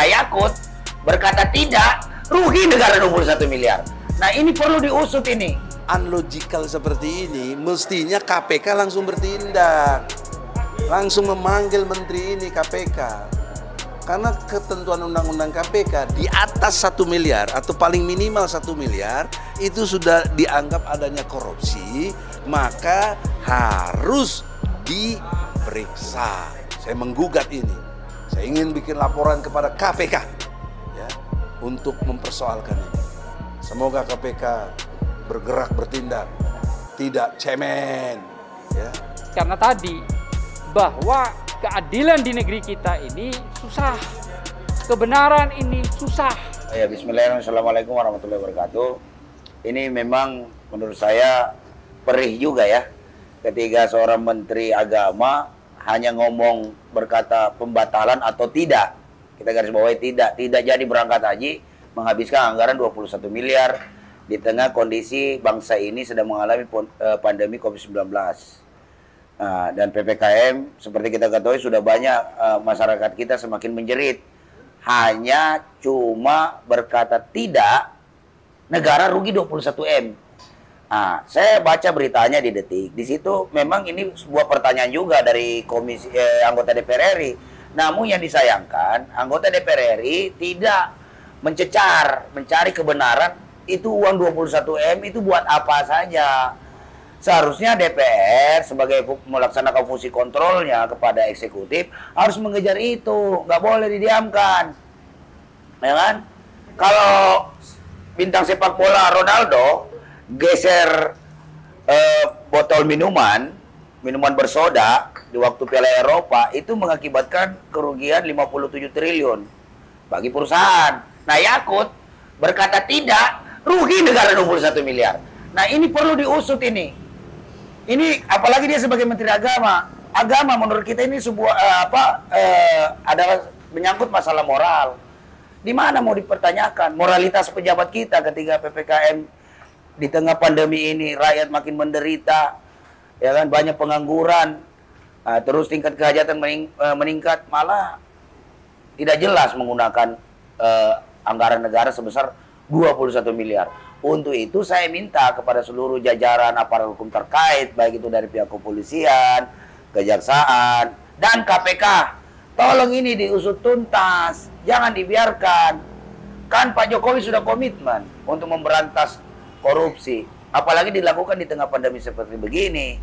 Nah, Yakut berkata tidak, rugi negara 21 miliar. Nah, ini perlu diusut ini. Unlogical seperti ini, mestinya KPK langsung bertindak. Langsung memanggil menteri ini KPK. Karena ketentuan undang-undang KPK di atas 1 miliar atau paling minimal 1 miliar itu sudah dianggap adanya korupsi, maka harus diperiksa. Saya menggugat ini. Saya ingin bikin laporan kepada KPK ya, untuk mempersoalkan ini. Semoga KPK bergerak bertindak, tidak cemen ya. Karena tadi bahwa keadilan di negeri kita ini susah, kebenaran ini susah. Ya, bismillahirrahmanirrahim. Assalamualaikum warahmatullahi wabarakatuh. Ini memang menurut saya perih juga ya, ketika seorang menteri agama hanya ngomong berkata pembatalan atau tidak. Kita garis bawahi tidak jadi berangkat haji, menghabiskan anggaran 21 miliar di tengah kondisi bangsa ini sedang mengalami pandemi COVID-19. Dan PPKM seperti kita ketahui sudah banyak masyarakat kita semakin menjerit. Hanya cuma berkata tidak, negara rugi 21 M. Nah, saya baca beritanya di Detik. Di situ memang ini sebuah pertanyaan juga dari anggota DPR RI. Namun yang disayangkan, anggota DPR RI tidak mencecar, mencari kebenaran itu uang 21 M itu buat apa saja. Seharusnya DPR sebagai melaksanakan fungsi kontrolnya kepada eksekutif harus mengejar itu, nggak boleh didiamkan, ya kan? Kalau bintang sepak bola Ronaldo geser botol minuman bersoda di waktu Piala Eropa itu mengakibatkan kerugian 57 triliun bagi perusahaan. Nah, Yakut berkata tidak, rugi negara 21 miliar. Nah, ini perlu diusut ini. Ini apalagi dia sebagai menteri agama. Agama menurut kita ini sebuah adalah menyangkut masalah moral. Di mana mau dipertanyakan moralitas pejabat kita ketika PPKM di tengah pandemi ini, rakyat makin menderita, ya kan, banyak pengangguran, terus tingkat kehajatan meningkat, malah tidak jelas menggunakan anggaran negara sebesar 21 miliar. Untuk itu saya minta kepada seluruh jajaran aparat hukum terkait, baik itu dari pihak kepolisian, kejaksaan, dan KPK, tolong ini diusut tuntas, jangan dibiarkan. Kan Pak Jokowi sudah komitmen untuk memberantas korupsi, apalagi dilakukan di tengah pandemi seperti begini.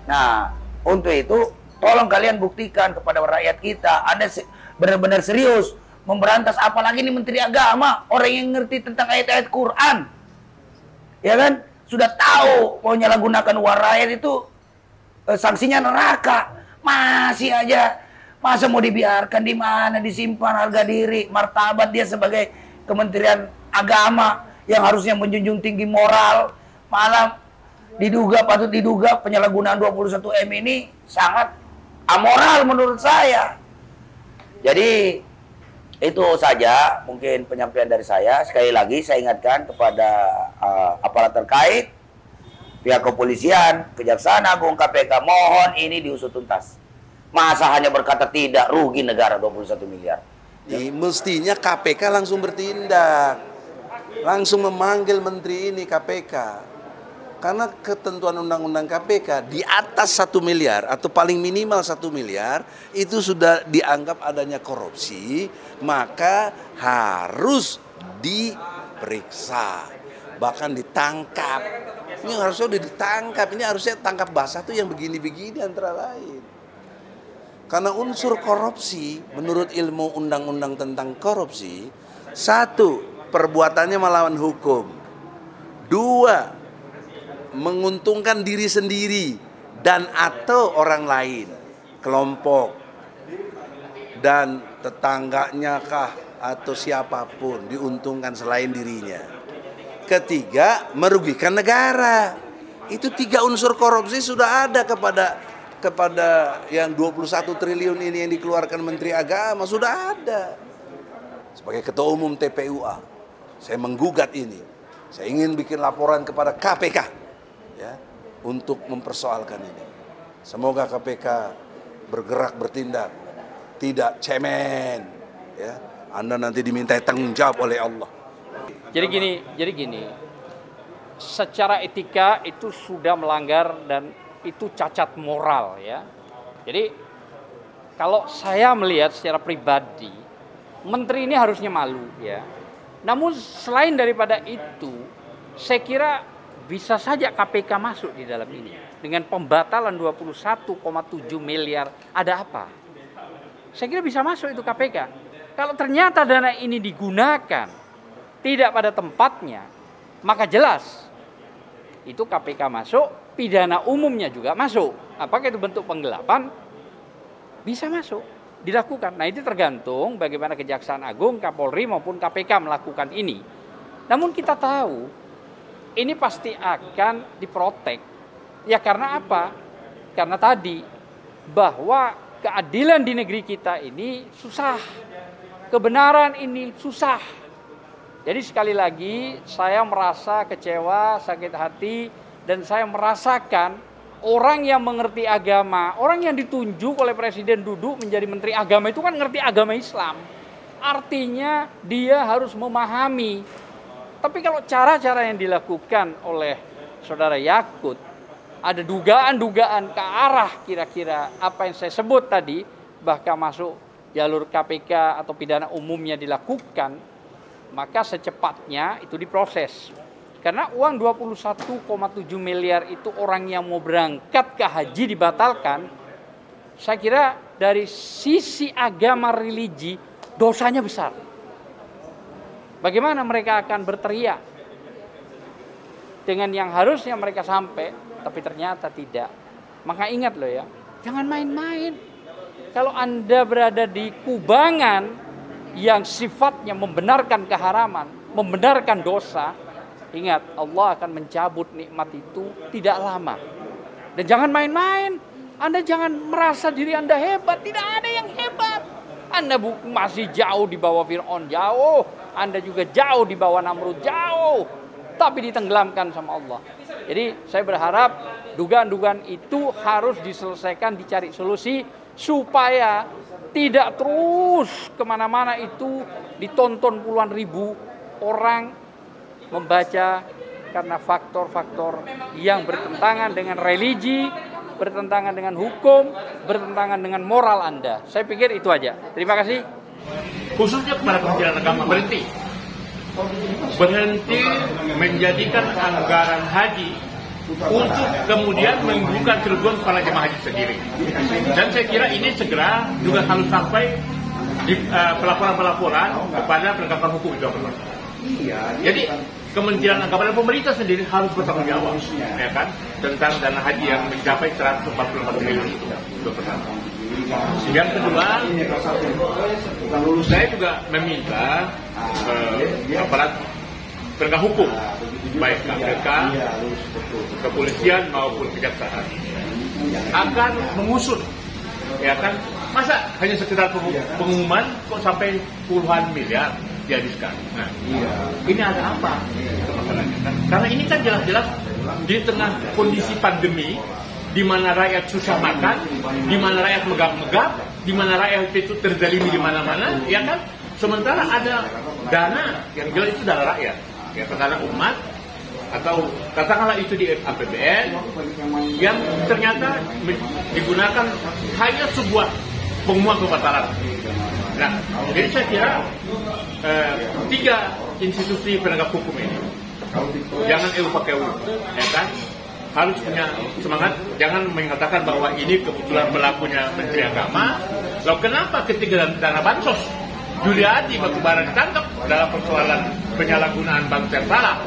Nah, untuk itu tolong kalian buktikan kepada rakyat kita Anda benar-benar serius memberantas, apalagi ini menteri agama, orang yang ngerti tentang ayat-ayat Quran, ya kan, sudah tahu mau menyalahgunakan uang rakyat itu sanksinya neraka, masih aja masa mau dibiarkan? Di mana disimpan harga diri, martabat dia sebagai Kementerian Agama yang harusnya menjunjung tinggi moral, malah patut diduga penyalahgunaan 21 M ini sangat amoral menurut saya. Jadi itu saja mungkin penyampaian dari saya. Sekali lagi saya ingatkan kepada aparat terkait, pihak kepolisian, Kejaksaan Agung, KPK, mohon ini diusut tuntas. Masa hanya berkata tidak, rugi negara 21 miliar. Mestinya KPK langsung bertindak. Langsung memanggil menteri ini KPK. Karena ketentuan undang-undang KPK di atas 1 miliar atau paling minimal 1 miliar itu sudah dianggap adanya korupsi, maka harus diperiksa, bahkan ditangkap. Ini harusnya udah ditangkap, ini harusnya tangkap basah tuh yang begini-begini antara lain. Karena unsur korupsi menurut ilmu undang-undang tentang korupsi, 1, perbuatannya melawan hukum. 2, menguntungkan diri sendiri dan atau orang lain, kelompok dan tetangganya kah atau siapapun diuntungkan selain dirinya. Ketiga, merugikan negara. Itu 3 unsur korupsi sudah ada kepada yang 21 triliun ini yang dikeluarkan Menteri Agama, sudah ada. Sebagai Ketua Umum TPUA, saya menggugat ini. Saya ingin bikin laporan kepada KPK ya, untuk mempersoalkan ini. Semoga KPK bergerak bertindak, tidak cemen ya. Anda nanti dimintai tanggung jawab oleh Allah. Jadi gini, secara etika itu sudah melanggar dan itu cacat moral ya. Jadi kalau saya melihat secara pribadi, menteri ini harusnya malu ya. Namun selain daripada itu, saya kira bisa saja KPK masuk di dalam ini. Dengan pembatalan 21,7 miliar, ada apa? Saya kira bisa masuk itu KPK. Kalau ternyata dana ini digunakan tidak pada tempatnya, maka jelas itu KPK masuk, pidana umumnya juga masuk. Apakah itu bentuk penggelapan? Bisa masuk, dilakukan. Nah itu tergantung bagaimana Kejaksaan Agung, Kapolri maupun KPK melakukan ini. Namun kita tahu ini pasti akan diprotek. Ya karena apa? Karena tadi bahwa keadilan di negeri kita ini susah. Kebenaran ini susah. Jadi sekali lagi saya merasa kecewa, sakit hati, dan saya merasakan orang yang mengerti agama, orang yang ditunjuk oleh presiden duduk menjadi menteri agama itu kan ngerti agama Islam. Artinya dia harus memahami. Tapi kalau cara-cara yang dilakukan oleh saudara Yakut, ada dugaan-dugaan ke arah kira-kira apa yang saya sebut tadi, bahkan masuk jalur KPK atau pidana umumnya dilakukan, maka secepatnya itu diproses. Karena uang 21,7 miliar itu orang yang mau berangkat ke haji dibatalkan, saya kira dari sisi agama religi dosanya besar. Bagaimana mereka akan berteriak dengan yang harusnya mereka sampai, tapi ternyata tidak. Maka ingat loh ya, jangan main-main. Kalau Anda berada di kubangan yang sifatnya membenarkan keharaman, membenarkan dosa, ingat Allah akan mencabut nikmat itu tidak lama. Dan jangan main-main. Anda jangan merasa diri Anda hebat. Tidak ada yang hebat. Anda masih jauh di bawah Fir'aun, jauh. Anda juga jauh di bawah Namrud, jauh. Tapi ditenggelamkan sama Allah. Jadi saya berharap dugaan-dugaan itu harus diselesaikan, dicari solusi supaya tidak terus kemana-mana itu ditonton puluhan ribu orang membaca karena faktor-faktor yang bertentangan dengan religi, bertentangan dengan hukum, bertentangan dengan moral Anda. Saya pikir itu aja. Terima kasih. Khususnya kepada Kementerian Agama, berhenti menjadikan anggaran haji untuk kemudian membuka kerugian kepala jemaah haji sendiri. Dan saya kira ini segera juga harus sampai di pelaporan-pelaporan kepada penegakan hukum itu. Jadi Kementerian Agama dan pemerintah sendiri harus bertanggung jawab, ya kan, tentang dana haji yang mencapai 144 triliun itu pertama. Yang kedua, saya juga meminta aparat penegak hukum, baik KPK, kepolisian maupun kejaksaan, akan mengusut, ya kan, masa hanya sekedar pengumuman kok sampai puluhan miliar dihabiskan. Nah, ini ada apa? Karena ini kan jelas-jelas di tengah kondisi pandemi, di mana rakyat susah makan, di mana rakyat megap-megap, di mana rakyat itu terzalimi di mana-mana, ya kan? Sementara ada dana yang jelas itu dana rakyat, ya, dana umat, atau katakanlah itu di APBN, yang ternyata digunakan hanya sebuah pengumuman pembatalan. Nah, jadi saya kira tiga institusi penegak hukum ini, jangan pakai ya kan, harus punya semangat, jangan mengatakan bahwa ini kebetulan pelakunya Menteri Agama. Lalu kenapa ketika dana bansos Juliadi Batubara ditangkap dalam persoalan penyalahgunaan bank salah?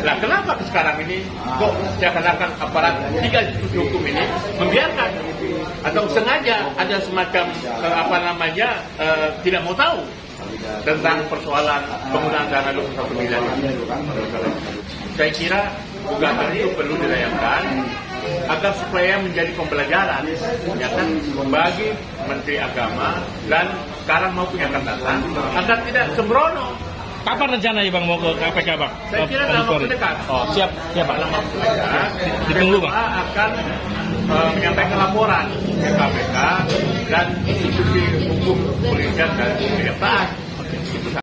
Nah, kenapa sekarang ini kok seakan-akan aparat tiga institusi hukum ini membiarkan atau sengaja ada semacam tidak mau tahu tentang persoalan penggunaan dana 21 miliar ini? Saya kira gugatan itu perlu dilayangkan agar supaya menjadi pembelajaran, ya kan, bagi Menteri Agama dan sekarang maupun yang akan datang, agar tidak sembrono. Kapan rencananya Bang mau ke KPK Bang? Saya kira dalam waktu dekat. Oh siap, ya Pak. Dalam waktu dekat. Ditunggu Bang. Akan menyampaikan laporan ke KPK dan institusi hukum polisian dan kejaksaan